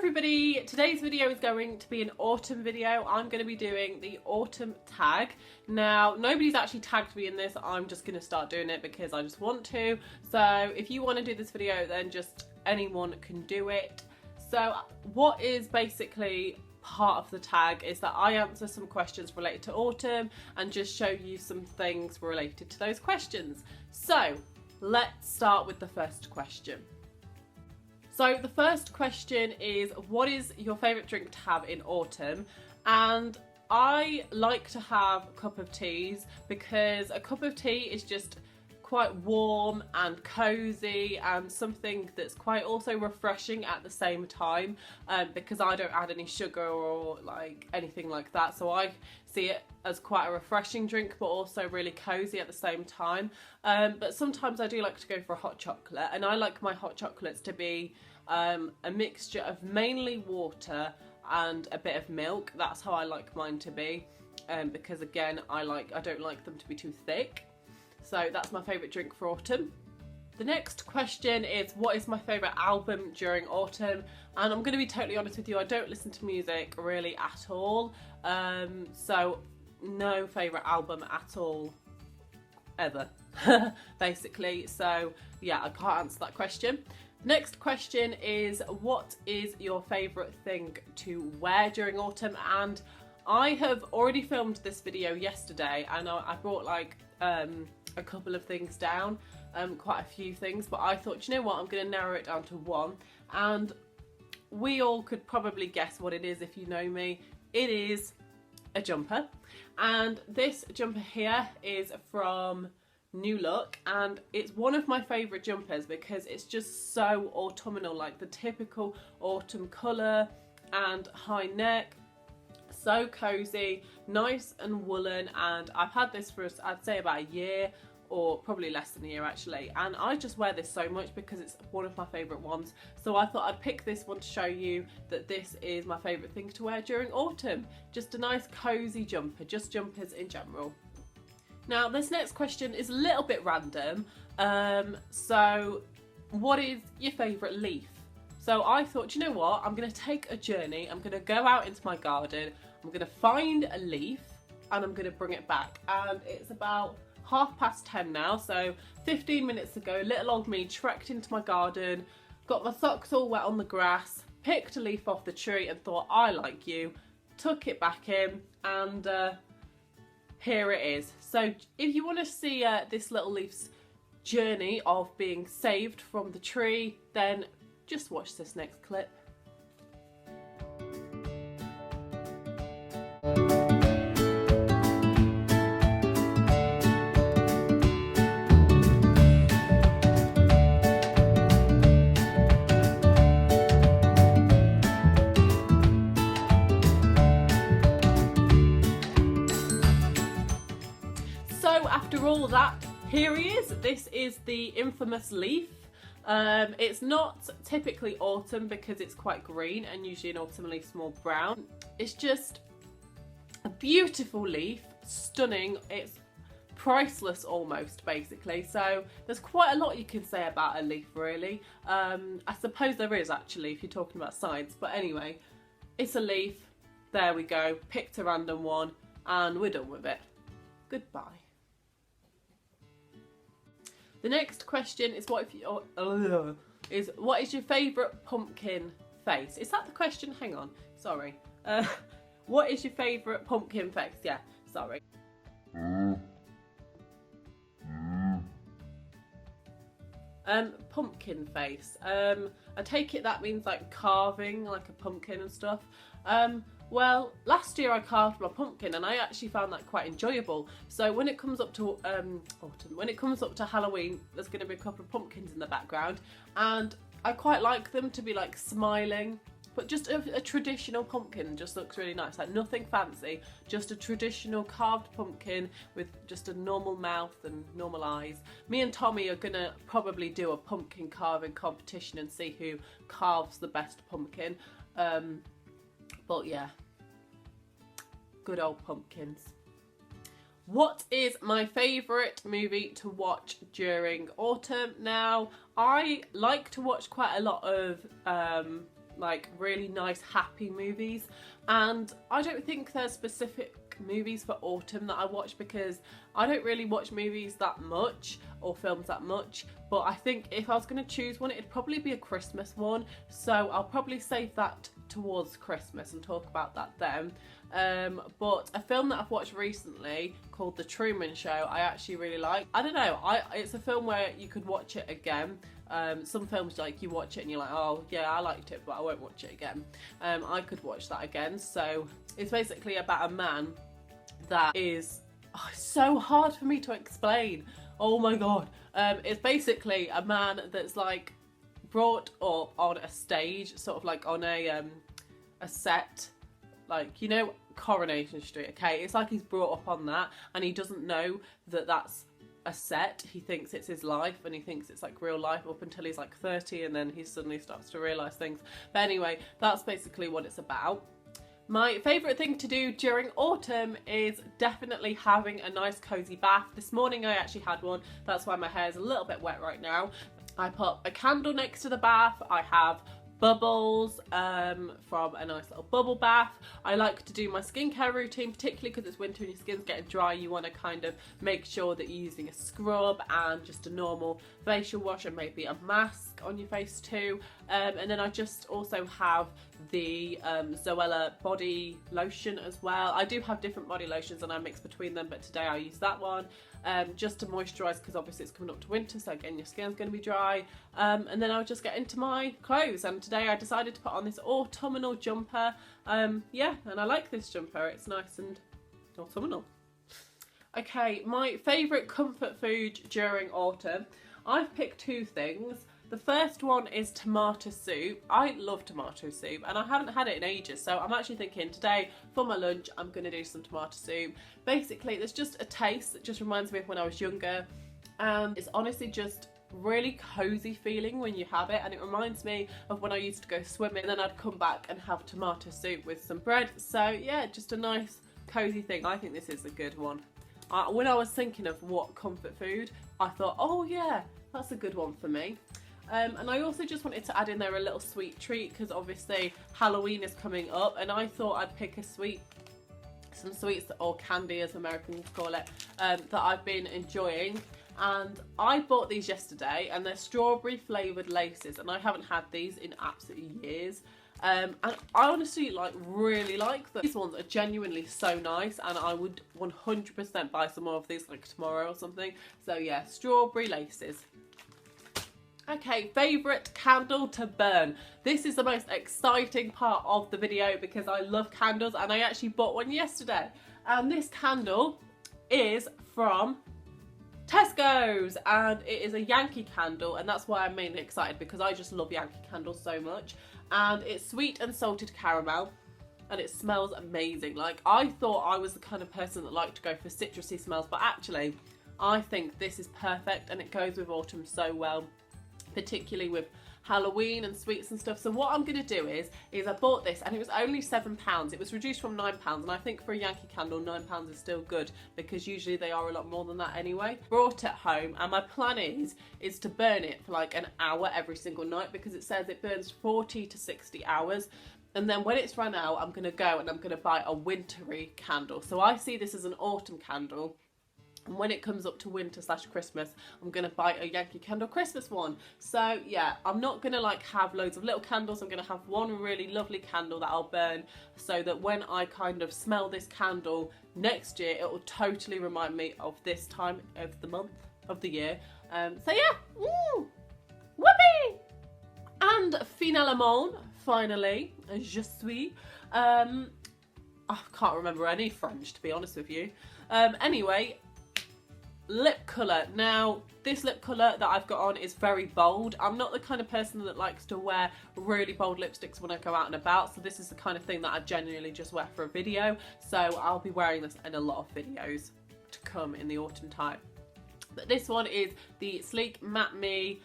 everybody, today's video is going to be an autumn video. I'm going to be doing the autumn tag. Now, nobody's actually tagged me in this, I'm just going to start doing it because I just want to. So if you want to do this video, then just anyone can do it. So what is basically part of the tag is that I answer some questions related to autumn and just show you some things related to those questions. So let's start with the first question. So the first question is, what is your favourite drink to have in autumn? And I like to have a cup of teas because a cup of tea is just quite warm and cosy and something that's quite also refreshing at the same time, because I don't add any sugar or like anything like that, so I see it as quite a refreshing drink but also really cosy at the same time. But sometimes I do like to go for a hot chocolate, and I like my hot chocolates to be a mixture of mainly water and a bit of milk. That's how I like mine to be, because again I don't like them to be too thick. So that's my favourite drink for autumn. The next question is, what is my favourite album during autumn? And I'm going to be totally honest with you, I don't listen to music really at all. So no favourite album at all, ever, basically. So yeah, I can't answer that question. Next question is, what is your favourite thing to wear during autumn? And I have already filmed this video yesterday, and I brought like a couple of things down, quite a few things, but I thought, you know what, I'm going to narrow it down to one, and we all could probably guess what it is if you know me. It is a jumper, and this jumper here is from New Look, and it's one of my favourite jumpers because it's just so autumnal, like the typical autumn colour and high neck. So cosy, nice and woolen, and I've had this for I'd say about a year, or probably less than a year actually, and I just wear this so much because it's one of my favourite ones. So I thought I'd pick this one to show you that this is my favourite thing to wear during autumn. Just a nice cosy jumper, just jumpers in general. Now this next question is a little bit random, so what is your favourite leaf? So I thought, you know what, I'm going to take a journey, I'm going to go out into my garden, I'm going to find a leaf and I'm going to bring it back. And it's about 10:30 now, so 15 minutes ago, little old me trekked into my garden, got my socks all wet on the grass, picked a leaf off the tree and thought, I like you, took it back in, and here it is. So if you want to see this little leaf's journey of being saved from the tree, then just watch this next clip. So after all that, here he is. This is the infamous leaf. It's not typically autumn because it's quite green, and usually an autumn leaf's more brown. It's just a beautiful leaf, stunning, it's priceless almost basically. So there's quite a lot you can say about a leaf really. I suppose there is actually if you're talking about science, but anyway, it's a leaf, there we go, picked a random one and we're done with it. Goodbye. The next question is, what is your favourite pumpkin face? Is that the question? Hang on, sorry. What is your favourite pumpkin face? Yeah, sorry. Pumpkin face. I take it that means like carving like a pumpkin and stuff. Well, last year I carved my pumpkin and I actually found that quite enjoyable. So when it comes up to autumn, when it comes up to Halloween, there's going to be a couple of pumpkins in the background, and I quite like them to be like smiling, but just a traditional pumpkin just looks really nice, like nothing fancy, just a traditional carved pumpkin with just a normal mouth and normal eyes. Me and Tommy are going to probably do a pumpkin carving competition and see who carves the best pumpkin. But yeah, good old pumpkins. What is my favourite movie to watch during autumn? Now, I like to watch quite a lot of like really nice happy movies, and I don't think there's specific movies for autumn that I watch because I don't really watch movies that much or films that much, but I think if I was going to choose one it'd probably be a Christmas one, so I'll probably save that towards Christmas and talk about that then. But a film that I've watched recently called The Truman Show I actually really like. I don't know, it's a film where you could watch it again. Some films, like, you watch it and you're like, oh yeah, I liked it, but I won't watch it again. I could watch that again. So it's basically about a man that is, oh, it's so hard for me to explain. Oh my god. It's basically a man that's like brought up on a stage, sort of like on a set, like, you know, Coronation Street. Okay, it's like he's brought up on that and he doesn't know that that's a set. He thinks it's his life and he thinks it's like real life up until he's like 30, and then he suddenly starts to realise things. But anyway, that's basically what it's about. My favourite thing to do during autumn is definitely having a nice cosy bath. This morning I actually had one, that's why my hair is a little bit wet right now. I put a candle next to the bath, I have bubbles from a nice little bubble bath. I like to do my skincare routine, particularly because it's winter and your skin's getting dry. You want to kind of make sure that you're using a scrub and just a normal facial wash and maybe a mask on your face too. And then I just also have the Zoella body lotion as well. I do have different body lotions and I mix between them, but today I use that one just to moisturise, because obviously it's coming up to winter, so again your skin's going to be dry. And then I'll just get into my clothes, and today I decided to put on this autumnal jumper. Yeah, and I like this jumper, it's nice and autumnal. Okay, my favourite comfort food during autumn. I've picked two things. The first one is tomato soup. I love tomato soup and I haven't had it in ages, so I'm actually thinking today for my lunch I'm going to do some tomato soup. Basically there's just a taste that just reminds me of when I was younger, and it's honestly just really cozy feeling when you have it, and it reminds me of when I used to go swimming and then I'd come back and have tomato soup with some bread. So yeah, just a nice cozy thing. I think this is a good one. When I was thinking of what comfort food, I thought, oh yeah, that's a good one for me. And I also just wanted to add in there a little sweet treat, because obviously Halloween is coming up, and I thought I'd pick some sweets, or candy as Americans call it, that I've been enjoying. And I bought these yesterday, and they're strawberry flavoured laces, and I haven't had these in absolutely years. And I honestly really like them. These ones are genuinely so nice, and I would 100% buy some more of these like tomorrow or something. So yeah, strawberry laces. Okay, favourite candle to burn. This is the most exciting part of the video because I love candles, and I actually bought one yesterday. And this candle is from Tesco's, and it is a Yankee candle, and that's why I'm mainly excited, because I just love Yankee candles so much. And it's sweet and salted caramel, and it smells amazing. Like, I thought I was the kind of person that liked to go for citrusy smells, but actually I think this is perfect and it goes with autumn so well, particularly with Halloween and sweets and stuff. So what I'm going to do is I bought this, and it was only £7. It was reduced from £9, and I think for a Yankee candle £9 is still good, because usually they are a lot more than that anyway. Brought it home, and my plan is to burn it for like an hour every single night, because it says it burns 40 to 60 hours. And then when it's run out, I'm going to go and I'm going to buy a wintry candle. So I see this as an autumn candle. And when it comes up to winter/Christmas, I'm going to buy a Yankee Candle Christmas one. So yeah, I'm not going to like have loads of little candles. I'm going to have one really lovely candle that I'll burn, so that when I kind of smell this candle next year, it will totally remind me of this time of the month, of the year. So yeah, whoopee! And finalement, finally, je suis. I can't remember any French, to be honest with you. Anyway, lip colour. Now, this lip colour that I've got on is very bold. I'm not the kind of person that likes to wear really bold lipsticks when I go out and about, so this is the kind of thing that I genuinely just wear for a video. So I'll be wearing this in a lot of videos to come in the autumn time. But this one is the Sleek Matte Me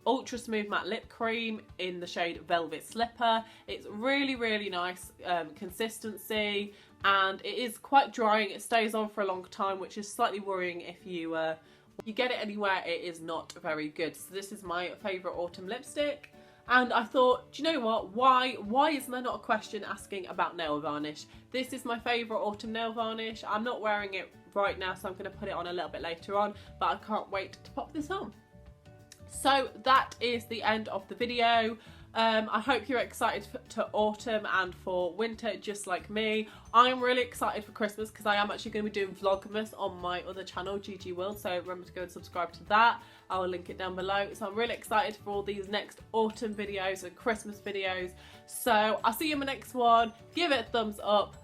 Ultra Smooth Matte Lip Cream in the shade Velvet Slipper. It's really, really nice consistency, and it is quite drying. It stays on for a long time, which is slightly worrying if you get it anywhere. It is not very good. So this is my favourite autumn lipstick. And I thought, do you know what, why isn't there not a question asking about nail varnish? This is my favourite autumn nail varnish. I'm not wearing it right now, so I'm going to put it on a little bit later on, but I can't wait to pop this on. So that is the end of the video. I hope you're excited to autumn and for winter just like me. I'm really excited for Christmas because I am actually going to be doing Vlogmas on my other channel, GG World, so remember to go and subscribe to that. I'll link it down below. So I'm really excited for all these next autumn videos and Christmas videos. So I'll see you in my next one. Give it a thumbs up.